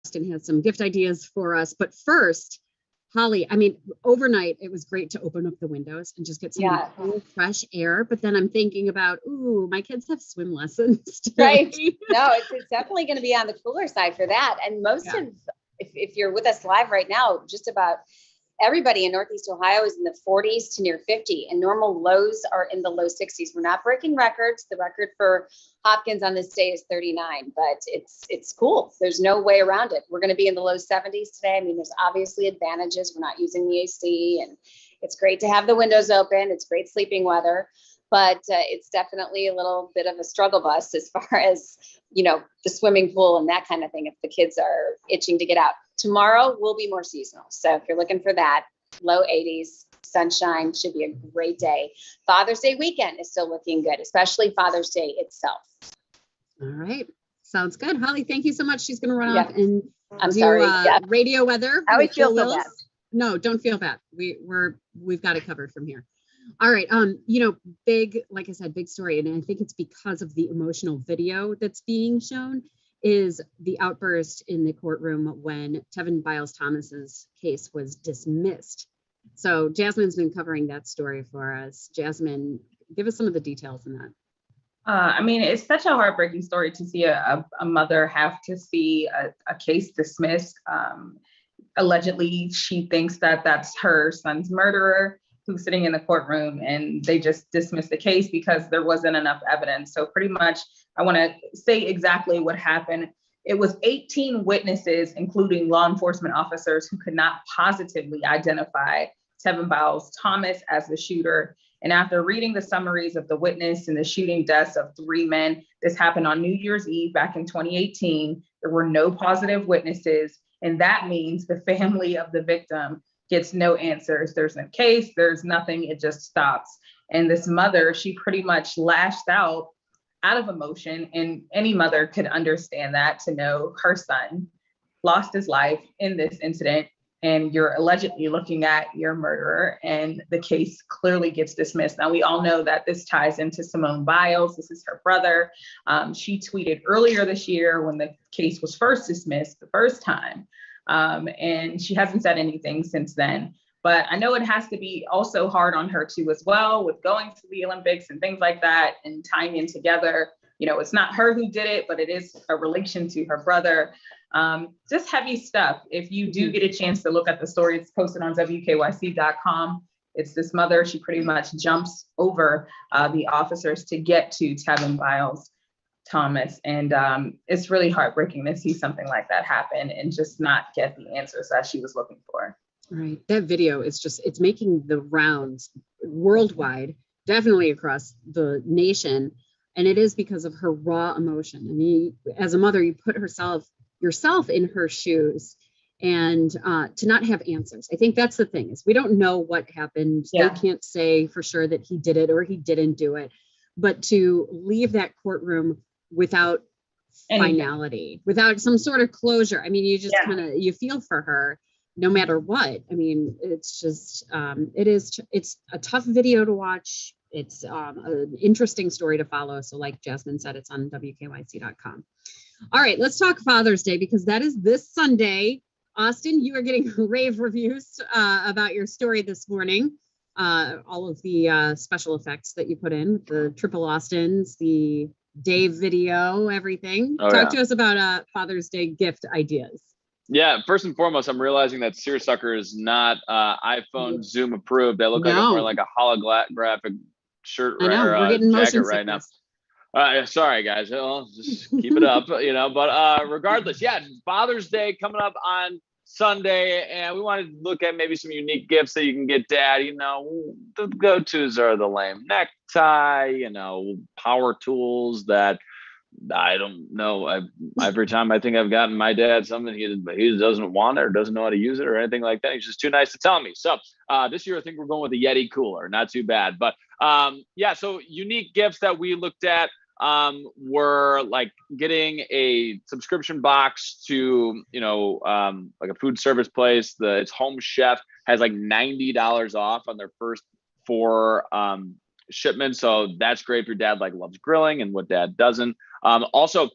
Austin has some gift ideas for us. But first, Holly, I mean, overnight, it was great to open up the windows and just get some cool, fresh air. But then I'm thinking about, ooh, my kids have swim lessons today. Right. No, it's definitely going to be on the cooler side for that. And if you're with us live right now, just about everybody in Northeast Ohio is in the 40s to near 50, and normal lows are in the low 60s. We're not breaking records. The record for Hopkins on this day is 39, but it's cool. There's no way around it. We're going to be in the low 70s today. I mean, there's obviously advantages. We're not using the AC, and it's great to have the windows open. It's great sleeping weather, but it's definitely a little bit of a struggle bus as far as, the swimming pool and that kind of thing if the kids are itching to get out. Tomorrow will be more seasonal. So if you're looking for that, low 80s, sunshine, should be a great day. Father's Day weekend is still looking good, especially Father's Day itself. All right. Sounds good. Holly, thank you so much. She's going to run off and radio weather. I always feel so bad. No, don't feel bad. We've got it covered from here. All right. Big, like I said, big story. And I think it's because of the emotional video that's being shown is the outburst in the courtroom when Tevin Biles Thomas's case was dismissed. So Jasmine's been covering that story for us. Jasmine, give us some of the details on that. I mean, it's such a heartbreaking story to see a mother have to see a case dismissed. Allegedly, she thinks that that's her son's murderer who's sitting in the courtroom, and they just dismissed the case because there wasn't enough evidence. So pretty much, I want to say exactly what happened. It was 18 witnesses, including law enforcement officers, who could not positively identify Tevin Biles Thomas as the shooter. And after reading the summaries of the witness and the shooting deaths of 3 men, this happened on New Year's Eve back in 2018. There were no positive witnesses. And that means the family of the victim gets no answers. There's no case, there's nothing, it just stops. And this mother, she pretty much lashed out of emotion. And any mother could understand that, to know her son lost his life in this incident, and you're allegedly looking at your murderer, and the case clearly gets dismissed. Now, we all know that this ties into Simone Biles. This is her brother. She tweeted earlier this year when the case was first dismissed the first time, and she hasn't said anything since then. But I know it has to be also hard on her too as well, with going to the Olympics and things like that and tying in together. It's not her who did it, but it is a relation to her brother. Just heavy stuff. If you do get a chance to look at the story, it's posted on WKYC.com. It's this mother, she pretty much jumps over the officers to get to Tevin Biles Thomas. And it's really heartbreaking to see something like that happen and just not get the answers that she was looking for. Right. That video is it's making the rounds worldwide, definitely across the nation. And it is because of her raw emotion. I mean, as a mother, you put yourself in her shoes, and to not have answers. I think that's the thing, is we don't know what happened. Yeah. They can't say for sure that he did it or he didn't do it. But to leave that courtroom without finality, without some sort of closure, I mean, you just you feel for her no matter what. I mean, it's just, it's a tough video to watch. It's an interesting story to follow. So like Jasmine said, it's on WKYC.com. All right, let's talk Father's Day, because that is this Sunday. Austin, you are getting rave reviews about your story this morning. All of the special effects that you put in, the triple Austins, the Dave video, everything. Talk to us about Father's Day gift ideas. Yeah, first and foremost, I'm realizing that Seersucker is not iPhone Zoom approved. They look like I'm wearing like a holographic shirt or jacket right now. Sorry, guys. Just keep it up, But regardless, Father's Day coming up on Sunday, and we wanted to look at maybe some unique gifts that you can get Dad. The go-tos are the lame necktie, power tools that I don't know. Every time I think I've gotten my dad something, he doesn't want it or doesn't know how to use it or anything like that. He's just too nice to tell me. So this year, I think we're going with the Yeti cooler. Not too bad. But so unique gifts that we looked at were like getting a subscription box to, like a food service place. Its Home Chef has like $90 off on their first 4 shipments. So that's great if your dad loves grilling and what Dad doesn't. Also,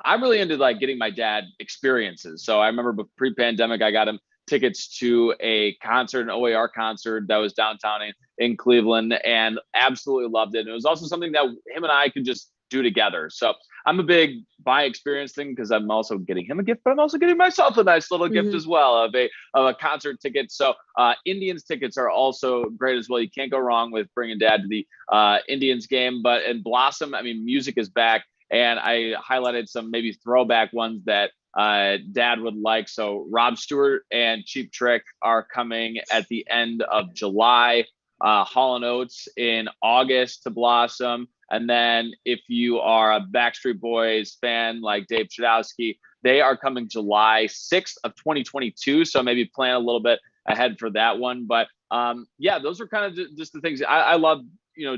I'm really into like getting my dad experiences. So I remember pre-pandemic, I got him tickets to a concert, an OAR concert that was downtown in Cleveland, and absolutely loved it. And it was also something that him and I could just do together. So I'm a big buy experience thing because I'm also getting him a gift, but I'm also getting myself a nice little gift as well of a concert ticket. So Indians tickets are also great as well. You can't go wrong with bringing dad to the Indians game. But in Blossom, I mean, music is back, and I highlighted some maybe throwback ones that dad would like. So Rob Stewart and Cheap Trick are coming at the end of July. Hall & Oates in August to Blossom. And then if you are a Backstreet Boys fan like Dave Chudowski, they are coming July 6th of 2022. So maybe plan a little bit ahead for that one. But yeah, those are kind of just the things I love,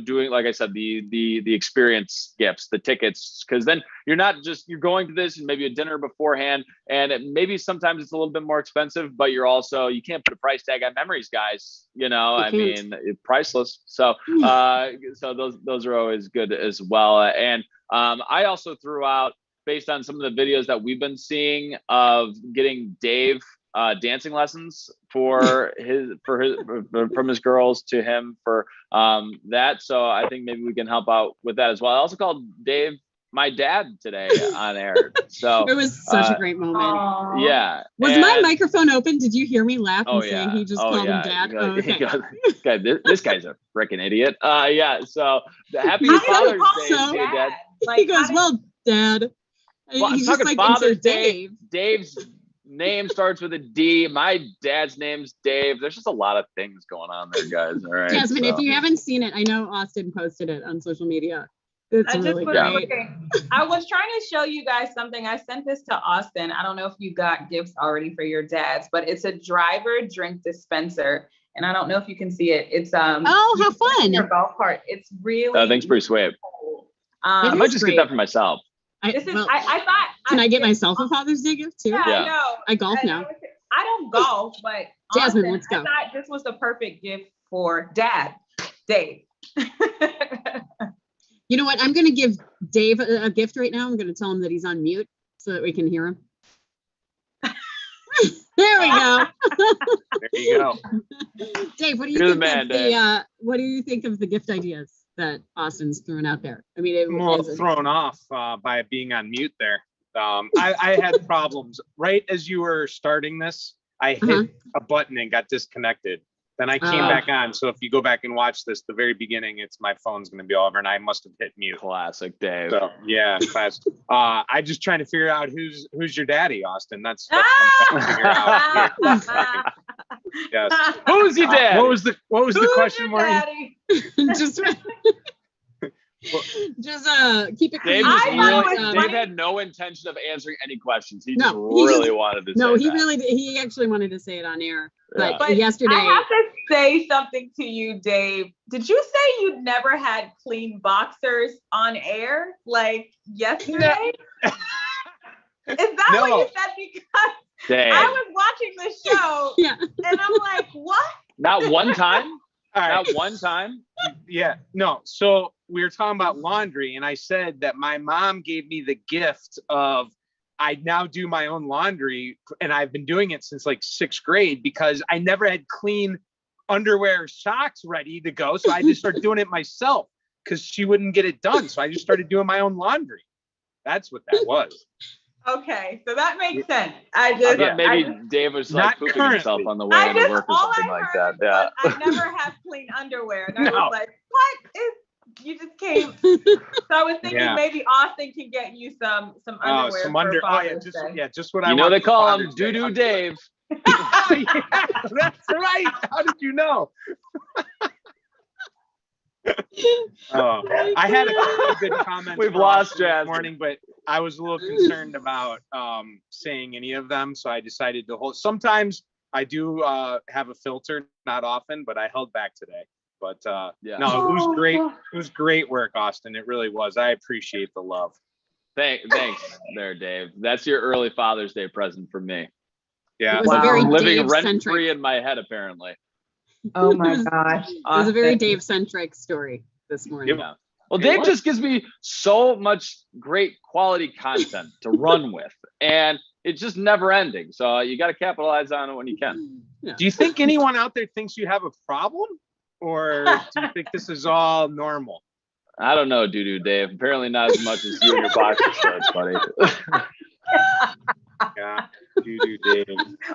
doing, like I said, the experience gifts, the tickets, because then you're going to this and maybe a dinner beforehand, and maybe sometimes it's a little bit more expensive, but you can't put a price tag on memories, guys. I mean, it's priceless. So those are always good as well. And I also threw out, based on some of the videos that we've been seeing of getting Dave dancing lessons from his girls to him for that. So I think maybe we can help out with that as well. I also called Dave my dad today on air. So it was such a great moment. Yeah. Was my microphone open? Did you hear me laugh and saying he just called him dad? This guy's a freaking idiot. Yeah. So happy Father's Day, Dad. He goes, well, Dad. Well, he's just like Father's Day. Dave's name starts with a D. My dad's name's Dave. There's just a lot of things going on there, guys. All right. Jasmine, if you haven't seen it, I know Austin posted it on social media. It's really great. I was trying to show you guys something. I sent this to Austin. I don't know if you got gifts already for your dads, but it's a driver drink dispenser. And I don't know if you can see it. It's oh, how fun. Your golf cart. It's really I think it's pretty sweet. Cool. I might just get that for myself. I thought. Can I get myself a Father's Day gift too? Yeah, I know. I golf now. I don't golf, but Jasmine, let's go. I thought this was the perfect gift for Dad, Dave. You know what? I'm going to give Dave a gift right now. I'm going to tell him that he's on mute so that we can hear him. There we go. There you go. Dave, what do you think what do you think of the gift ideas that Austin's throwing out there? I mean, thrown off by being on mute there. I had problems right as you were starting this. I hit a button and got disconnected. Then I came back on. So if you go back and watch this, the very beginning, it's my phone's going to be over, and I must have hit mute. Classic Dave. So yeah, classic. I just trying to figure out who's your daddy, Austin. That's what I'm trying to figure out. Yes. Who's your dad? What was the question, Maureen? Just keep it clean. Dave had no intention of answering any questions. He really wanted to say that. He actually wanted to say it on air. But yesterday, I have to say something to you, Dave. Did you say you never had clean boxers on air like yesterday? No. Is that what you said? Because Dave. I was watching the show and I'm like, what? Not one time? All right. Not one time? Yeah, no. So we were talking about laundry, and I said that my mom gave me the gift of I now do my own laundry, and I've been doing it since like 6th grade because I never had clean underwear or socks ready to go. So I just started doing it myself because she wouldn't get it done. So I just started doing my own laundry. That's what that was. Okay, so that makes sense. I thought maybe Dave was like pooping himself on the way to work or something like that. Yeah. I never have clean underwear, and I was like, "What is?" You just came. So I was thinking maybe Austin can get you some underwear. Just what I want. They call him Doo-Doo Dave. Yeah, that's right. How did you know? I had a couple of good comments. We've lost Jazz this morning, but I was a little concerned about saying any of them, so I decided to hold. Sometimes I do have a filter, not often, but I held back today. But no, it was great. It was great work, Austin. It really was. I appreciate the love. Thanks there, Dave. That's your early Father's Day present for me. Yeah, it was very living rent-free in my head, apparently. Oh my gosh. It was a very Dave-centric story this morning. Well, Dave just gives me so much great quality content to run with, and it's just never ending. So you got to capitalize on it when you can. Yeah. Do you think anyone out there thinks you have a problem, or do you think this is all normal? I don't know, Doo Dave. Apparently not as much as you and your boxer shorts, buddy. Yeah, Doo Dave.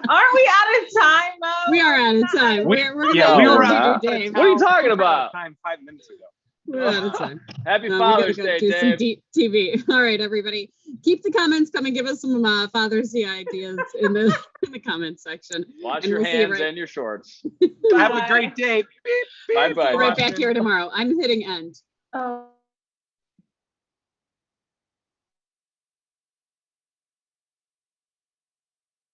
Aren't we out of time, Mo? We are out of time. We're we gonna were go out to Dave. What are you talking about? Time 5 minutes ago. We're out of time. Happy We gotta Father's go Day, do some Dave. deep TV. All right, everybody, keep the comments coming. Give us some Father's Day ideas in the comment section. Wash And your we'll see you hands right- and your shorts. Have a great day. Beep, beep. Bye-bye. Right back here tomorrow. I'm hitting end. Oh.